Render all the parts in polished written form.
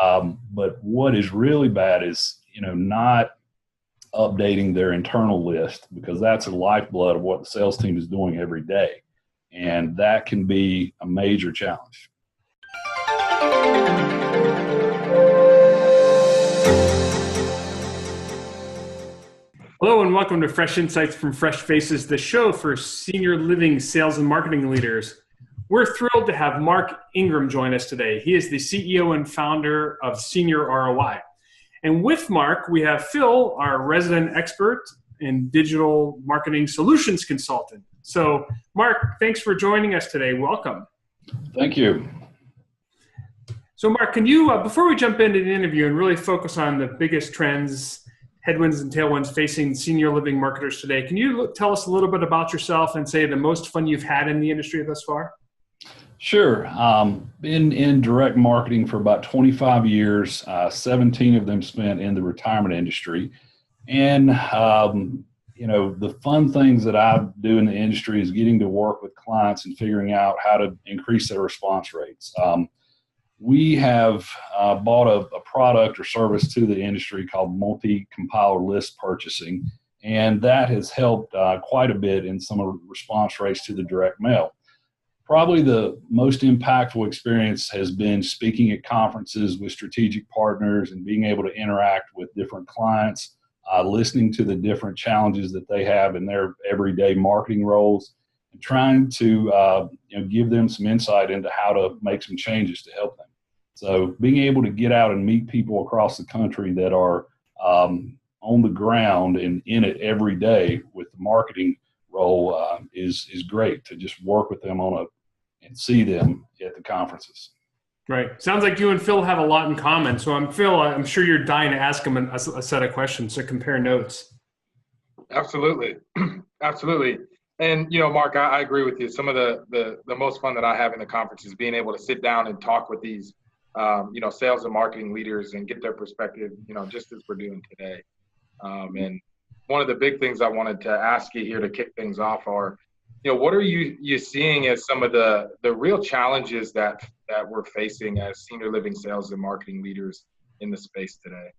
But what is really bad is, not updating their internal list, because that's the lifeblood of what the sales team is doing every day. And that can be a major challenge. Hello and welcome to Fresh Insights from Fresh Faces, the show for senior living sales and marketing leaders. We're thrilled to have Mark Ingram join us today. He is the CEO and founder of Senior ROI. And with Mark, we have Phil, our resident expert and digital marketing solutions consultant. So Mark, thanks for joining us today. Welcome. Thank you. So Mark, can you, before we jump into the interview and really focus on the biggest trends, headwinds and tailwinds facing senior living marketers today, can you tell us a little bit about yourself and say the most fun you've had in the industry thus far? Sure. Been in direct marketing for about 25 years, 17 of them spent in the retirement industry. And, the fun things that I do in the industry is getting to work with clients and figuring out how to increase their response rates. We have bought a product or service to the industry called multi-compiler list purchasing, and that has helped quite a bit in some of the response rates to the direct mail. Probably the most impactful experience has been speaking at conferences with strategic partners and being able to interact with different clients, listening to the different challenges that they have in their everyday marketing roles, and trying to give them some insight into how to make some changes to help them. So being able to get out and meet people across the country that are on the ground and in it every day with the marketing role is great to just work with them and see them at the conferences. Right. Sounds like you and Phil have a lot in common. So Phil, I'm sure you're dying to ask him a set of questions to compare notes. Absolutely. Absolutely. And, Mark, I agree with you. Some of the most fun that I have in the conference is being able to sit down and talk with these sales and marketing leaders and get their perspective, just as we're doing today. And one of the big things I wanted to ask you here to kick things off are, what are you seeing as some of the real challenges that we're facing as senior living sales and marketing leaders in the space today?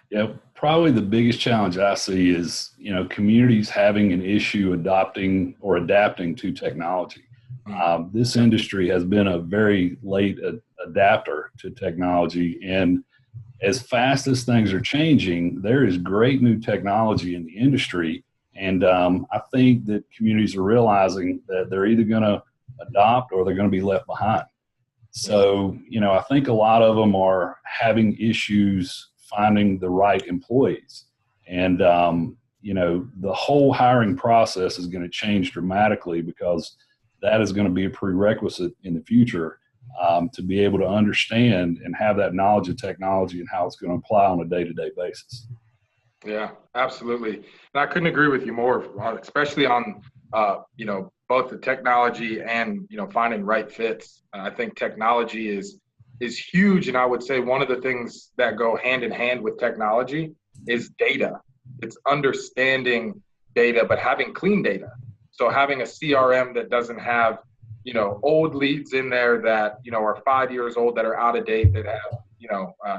Yeah, probably the biggest challenge I see is, communities having an issue adopting or adapting to technology. This industry has been a very late adapter to technology, and as fast as things are changing, there is great new technology in the industry. And I think that communities are realizing that they're either going to adopt or they're going to be left behind. So, I think a lot of them are having issues finding the right employees. And, the whole hiring process is going to change dramatically, because that is going to be a prerequisite in the future to be able to understand and have that knowledge of technology and how it's going to apply on a day-to-day basis. Yeah, absolutely. And I couldn't agree with you more, especially on, both the technology and, finding right fits. I think technology is huge. And I would say one of the things that go hand in hand with technology is data. It's understanding data, but having clean data. So having a CRM that doesn't have, old leads in there that, are 5 years old, that are out of date, that have,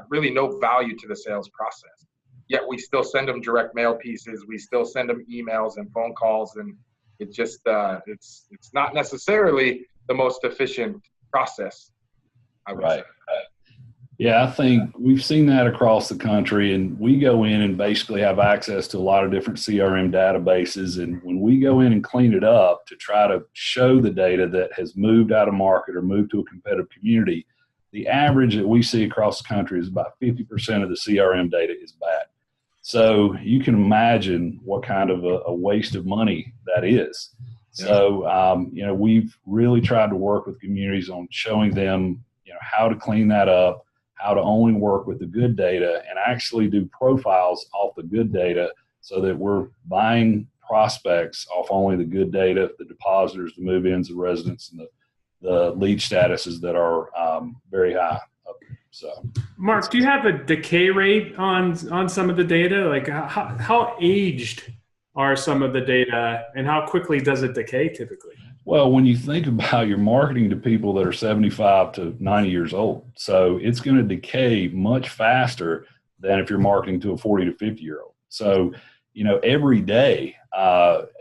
really no value to the sales process. Yet we still send them direct mail pieces. We still send them emails and phone calls. And it just, it's not necessarily the most efficient process, I would say. Yeah, I think we've seen that across the country, and we go in and basically have access to a lot of different CRM databases. And when we go in and clean it up to try to show the data that has moved out of market or moved to a competitive community, the average that we see across the country is about 50% of the CRM data is bad. So you can imagine what kind of a waste of money that is. Yeah. So, we've really tried to work with communities on showing them, how to clean that up, how to only work with the good data and actually do profiles off the good data, so that we're buying prospects off only the good data, the depositors, the move-ins, the residents, and the lead statuses that are very high. So, Mark, do you have a decay rate on some of the data? Like how aged are some of the data, and how quickly does it decay typically? Well, when you think about your marketing to people that are 75 to 90 years old, so it's going to decay much faster than if you're marketing to a 40 to 50-year-old. So, every day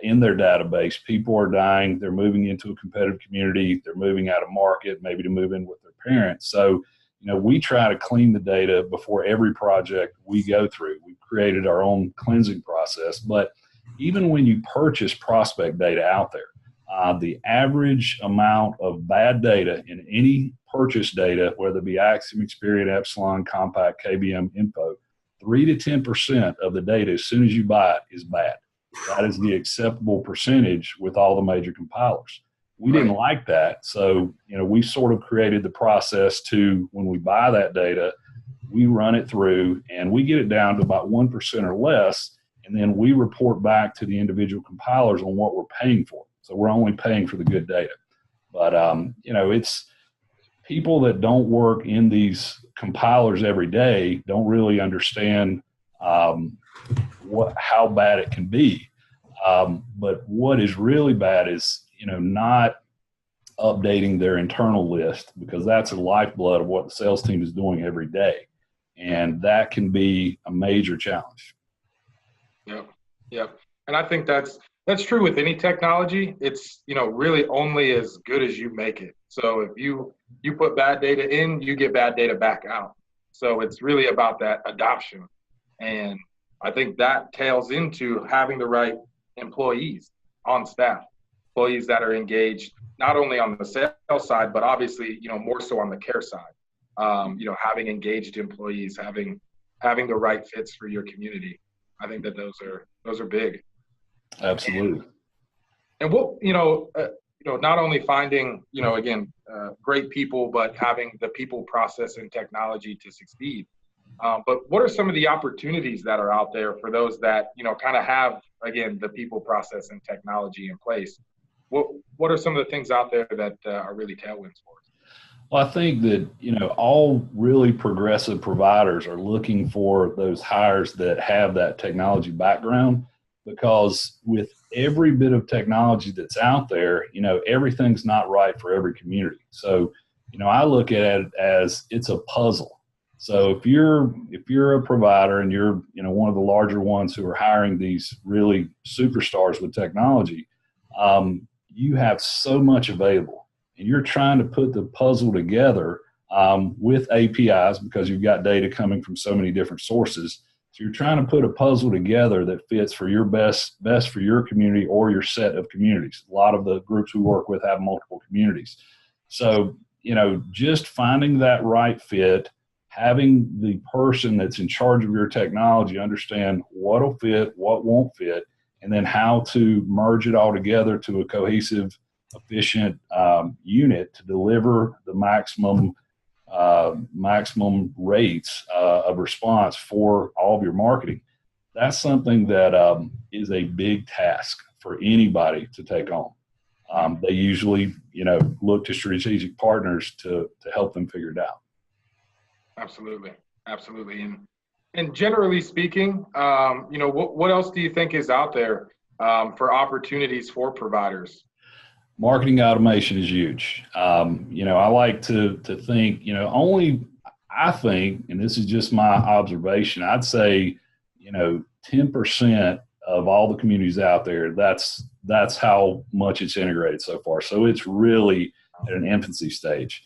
in their database, people are dying. They're moving into a competitive community. They're moving out of market, maybe to move in with their parents. So, we try to clean the data before every project we go through. We've created our own cleansing process. But even when you purchase prospect data out there, the average amount of bad data in any purchase data, whether it be Axiom, Experian, Epsilon, Compact, KBM, Info, 3 to 10% of the data as soon as you buy it is bad. That is the acceptable percentage with all the major compilers. We didn't like that. So, we sort of created the process to, when we buy that data, we run it through and we get it down to about 1% or less. And then we report back to the individual compilers on what we're paying for. So we're only paying for the good data. But, it's people that don't work in these compilers every day don't really understand how bad it can be. But what is really bad is, not updating their internal list, because that's the lifeblood of what the sales team is doing every day. And that can be a major challenge. Yep. And I think that's true with any technology. It's, really only as good as you make it. So if you put bad data in, you get bad data back out. So it's really about that adoption. And I think that tails into having the right employees on staff, employees that are engaged, not only on the sales side, but obviously, more so on the care side. Having engaged employees, having the right fits for your community. I think that those are big. Absolutely. And what, not only finding, great people, but having the people, process, and technology to succeed. But what are some of the opportunities that are out there for those that, kind of have, again, the people, process, and technology in place? What are some of the things out there that are really tailwinds for us? Well, I think that, all really progressive providers are looking for those hires that have that technology background, because with every bit of technology that's out there, everything's not right for every community. So, I look at it as it's a puzzle. So if you're a provider and you're, one of the larger ones who are hiring these really superstars with technology, you have so much available, and you're trying to put the puzzle together with APIs, because you've got data coming from so many different sources. So you're trying to put a puzzle together that fits for your best for your community or your set of communities. A lot of the groups we work with have multiple communities. So, just finding that right fit, having the person that's in charge of your technology understand what'll fit, what won't fit, and then how to merge it all together to a cohesive, efficient unit to deliver the maximum rates of response for all of your marketing. That's something that is a big task for anybody to take on. They usually, look to strategic partners to help them figure it out. Absolutely. And generally speaking, what else do you think is out there for opportunities for providers? Marketing automation is huge. I like to think, I think, and this is just my observation, I'd say, 10% of all the communities out there, that's how much it's integrated so far. So it's really at an infancy stage.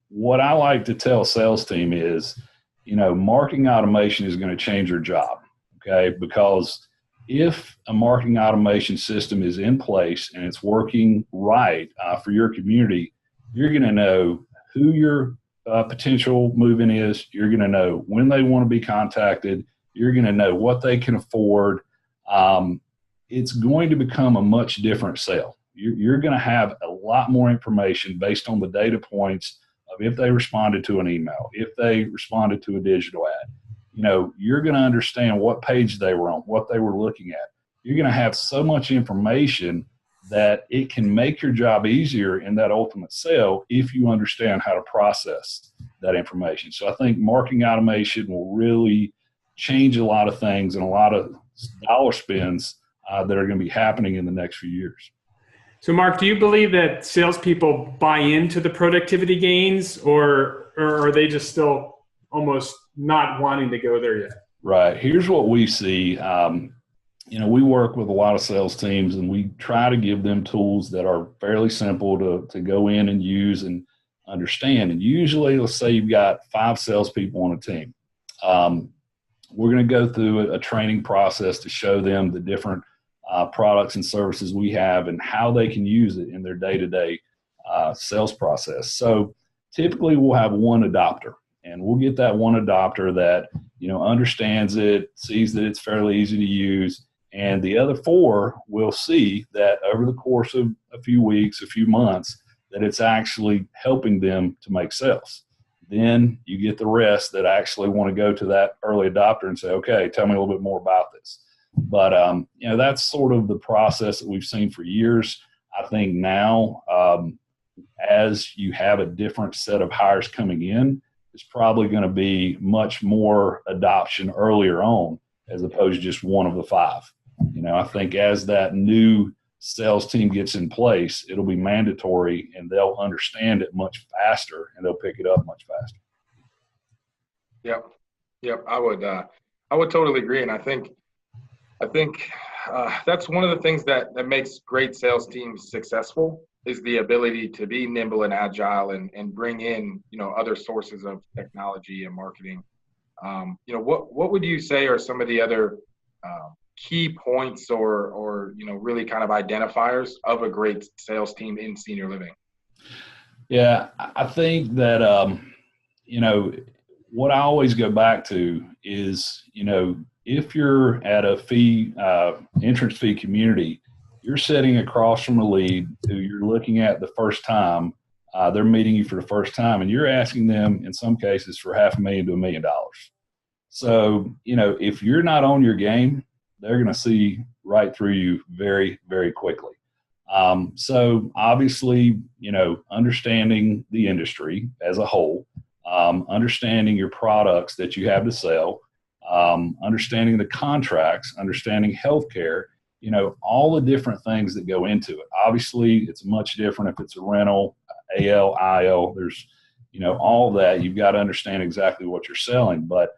What I like to tell a sales team is, marketing automation is going to change your job, okay? Because if a marketing automation system is in place and it's working right for your community, you're going to know who your potential move-in is. You're going to know when they want to be contacted. You're going to know what they can afford. It's going to become a much different sale. You're going to have a lot more information based on the data points of if they responded to an email, if they responded to a digital ad. You're going to understand what page they were on, what they were looking at. You're going to have so much information that it can make your job easier in that ultimate sale if you understand how to process that information. So I think marketing automation will really change a lot of things and a lot of dollar spends that are going to be happening in the next few years. So, Mark, do you believe that salespeople buy into the productivity gains, or are they just still almost not wanting to go there yet? Right. Here's what we see. We work with a lot of sales teams, and we try to give them tools that are fairly simple to go in and use and understand. And usually, let's say you've got 5 salespeople on a team. We're going to go through a training process to show them the different products and services we have and how they can use it in their day-to-day sales process. So typically we'll have one adopter, and we'll get that one adopter that, understands it, sees that it's fairly easy to use, and the other 4 will see that over the course of a few weeks, a few months, that it's actually helping them to make sales. Then you get the rest that actually want to go to that early adopter and say, okay, tell me a little bit more about this. But, that's sort of the process that we've seen for years. I think now, as you have a different set of hires coming in, it's probably going to be much more adoption earlier on as opposed to just one of the 5. I think as that new sales team gets in place, it'll be mandatory and they'll understand it much faster and they'll pick it up much faster. Yep. I would totally agree. And I think that's one of the things that makes great sales teams successful is the ability to be nimble and agile and bring in, other sources of technology and marketing. What would you say are some of the other key points or really kind of identifiers of a great sales team in senior living? Yeah, I think that, what I always go back to is, if you're at a entrance fee community, you're sitting across from a lead who you're looking at the first time. They're meeting you for the first time, and you're asking them, in some cases, for $500,000 to $1 million. So, if you're not on your game, they're going to see right through you very, very quickly. So obviously, understanding the industry as a whole, understanding your products that you have to sell, understanding the contracts, understanding healthcare, all the different things that go into it. Obviously, it's much different if it's a rental, AL, IL, there's, all that. You've got to understand exactly what you're selling. But,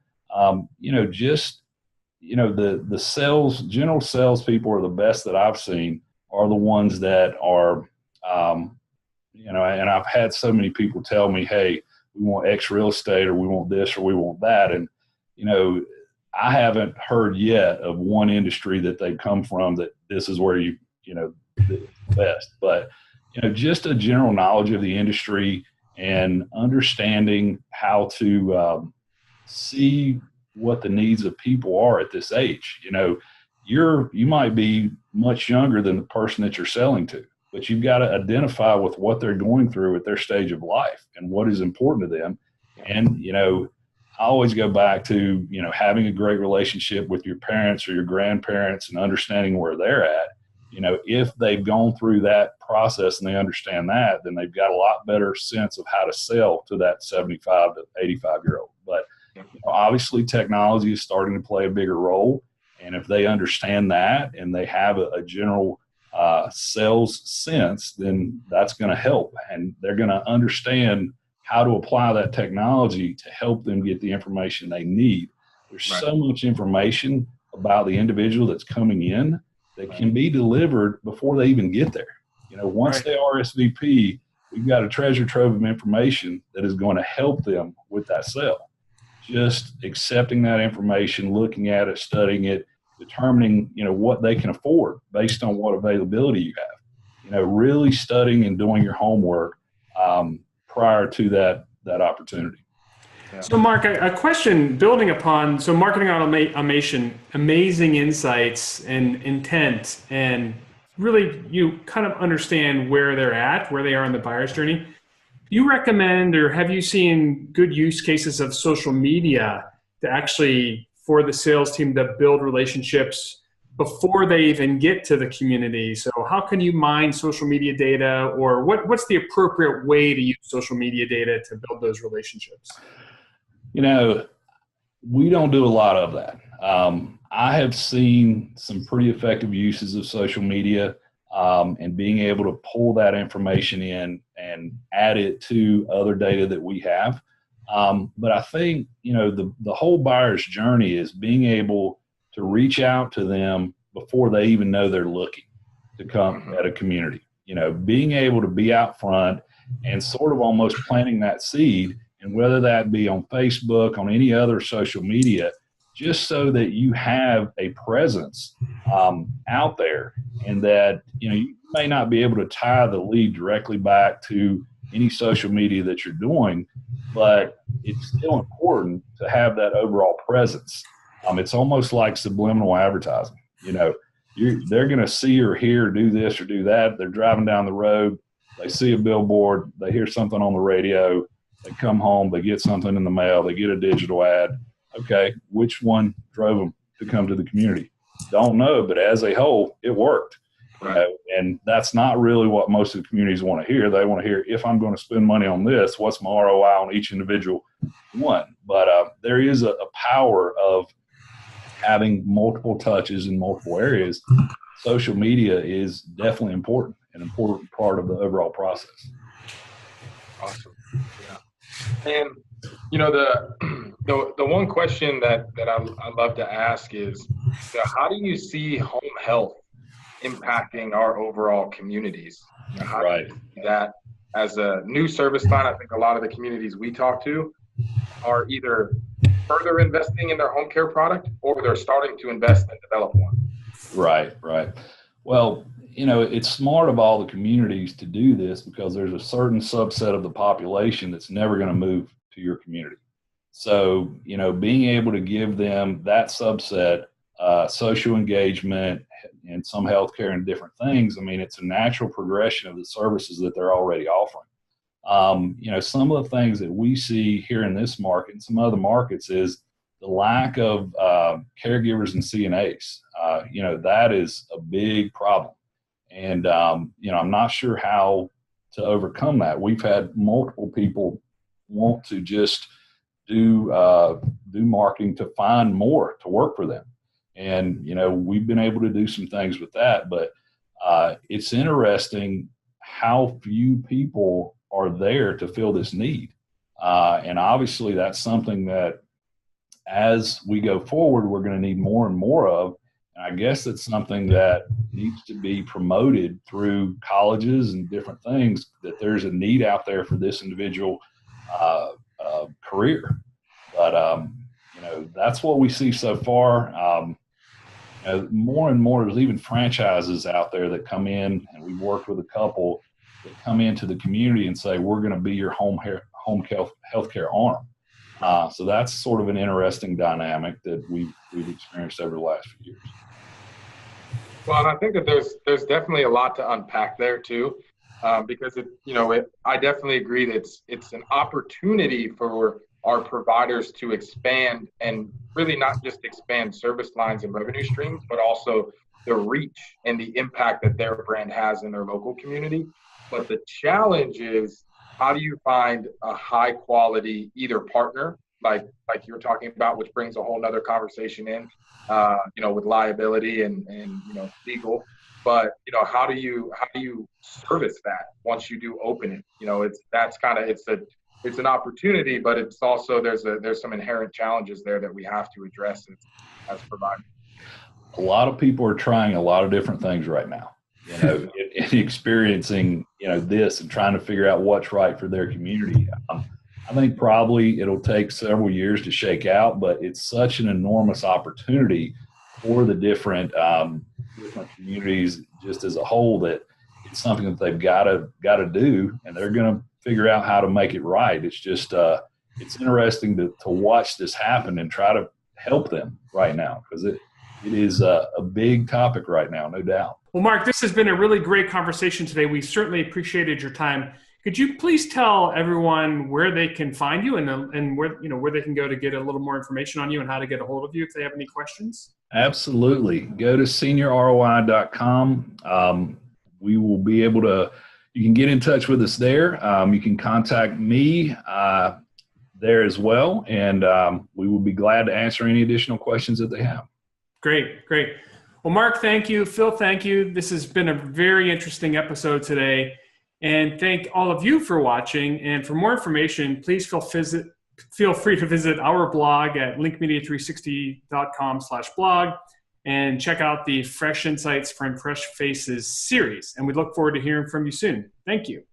the sales, general salespeople are the best that I've seen are the ones that are, and I've had so many people tell me, hey, we want X real estate or we want this or we want that. And, I haven't heard yet of one industry that they come from that this is where the best. But, just a general knowledge of the industry and understanding how to see what the needs of people are at this age. You might be much younger than the person that you're selling to, but you've got to identify with what they're going through at their stage of life and what is important to them. And, I always go back to, having a great relationship with your parents or your grandparents and understanding where they're at. If they've gone through that process and they understand that, then they've got a lot better sense of how to sell to that 75 to 85-year-old. But obviously technology is starting to play a bigger role. And if they understand that and they have a general sales sense, then that's going to help. And they're going to understand how to apply that technology to help them get the information they need. There's so much information about the individual that's coming in that can be delivered before they even get there. Once they RSVP, we've got a treasure trove of information that is going to help them with that sale. Just accepting that information, looking at it, studying it, determining, what they can afford based on what availability you have. Really studying and doing your homework prior to that opportunity. Yeah. So, Mark, a question building upon, marketing automation, amazing insights and intent, and really you kind of understand where they're at, where they are in the buyer's journey. Do you recommend or have you seen good use cases of social media to actually, for the sales team to build relationships before they even get to the community? So how can you mine social media data, or what's the appropriate way to use social media data to build those relationships? We don't do a lot of that. I have seen some pretty effective uses of social media, and being able to pull that information in and add it to other data that we have. But I think, the whole buyer's journey is being able to reach out to them before they even know they're looking to come at a community. Being able to be out front and sort of almost planting that seed, and whether that be on Facebook, on any other social media, just so that you have a presence out there, and that you may not be able to tie the lead directly back to any social media that you're doing, but it's still important to have that overall presence. It's almost like subliminal advertising. They're going to see or hear, do this or do that. They're driving down the road, they see a billboard, they hear something on the radio, they come home, they get something in the mail, they get a digital ad. Okay, which one drove them to come to the community? Don't know, but as a whole, it worked. Right. And that's not really what most of the communities want to hear. They want to hear, if I'm going to spend money on this, what's my ROI on each individual one? But there is a power of having multiple touches in multiple areas. Social media is definitely important, an important part of the overall process. Awesome. Yeah. And the one question that I love to ask is, how do you see home health impacting our overall communities? How do you see that as a new service line? I think a lot of the communities we talk to are either further investing in their home care product, or they're starting to invest and develop one. Right. Well, it's smart of all the communities to do this, because there's a certain subset of the population that's never going to move to your community. So, being able to give them that subset social engagement and some healthcare and different things, it's a natural progression of the services that they're already offering. Some of the things that we see here in this market and some other markets is the lack of caregivers and CNAs. That is a big problem. And, I'm not sure how to overcome that. We've had multiple people want to just do marketing to find more to work for them. And, we've been able to do some things with that, but it's interesting how few people are there to fill this need. And obviously that's something that as we go forward, we're going to need more and more of. And I guess it's something that needs to be promoted through colleges and different things, that there's a need out there for this individual career. But, that's what we see so far. More and more, there's even franchises out there that come in, and we've worked with a couple that come into the community and say, we're going to be your home healthcare arm. So that's sort of an interesting dynamic that we've experienced over the last few years. Well, and I think that there's definitely a lot to unpack there too, because I definitely agree that it's an opportunity for our providers to expand, and really not just expand service lines and revenue streams, but also the reach and the impact that their brand has in their local community. But the challenge is, how do you find a high quality either partner, like you were talking about, which brings a whole nother conversation in, with liability and legal. But how do you service that once you do open it? It's an opportunity, but it's also there's some inherent challenges there that we have to address as providers. A lot of people are trying a lot of different things right now, and experiencing this and trying to figure out what's right for their community. I think probably it'll take several years to shake out, but it's such an enormous opportunity for the different communities just as a whole, that it's something that they've got to do, and they're going to figure out how to make it right. It's just it's interesting to watch this happen and try to help them right now, because it is a big topic right now, no doubt. Well, Mark, this has been a really great conversation today. We certainly appreciated your time. Could you please tell everyone where they can find you and where they can go to get a little more information on you and how to get a hold of you if they have any questions? Absolutely. Go to seniorroi.com. We will be able to, you can get in touch with us there. You can contact me there as well, and we will be glad to answer any additional questions that they have. Great. Well, Mark, thank you. Phil, thank you. This has been a very interesting episode today. And thank all of you for watching. And for more information, please feel free to visit our blog at linkmedia360.com/blog and check out the Fresh Insights from Fresh Faces series. And we look forward to hearing from you soon. Thank you.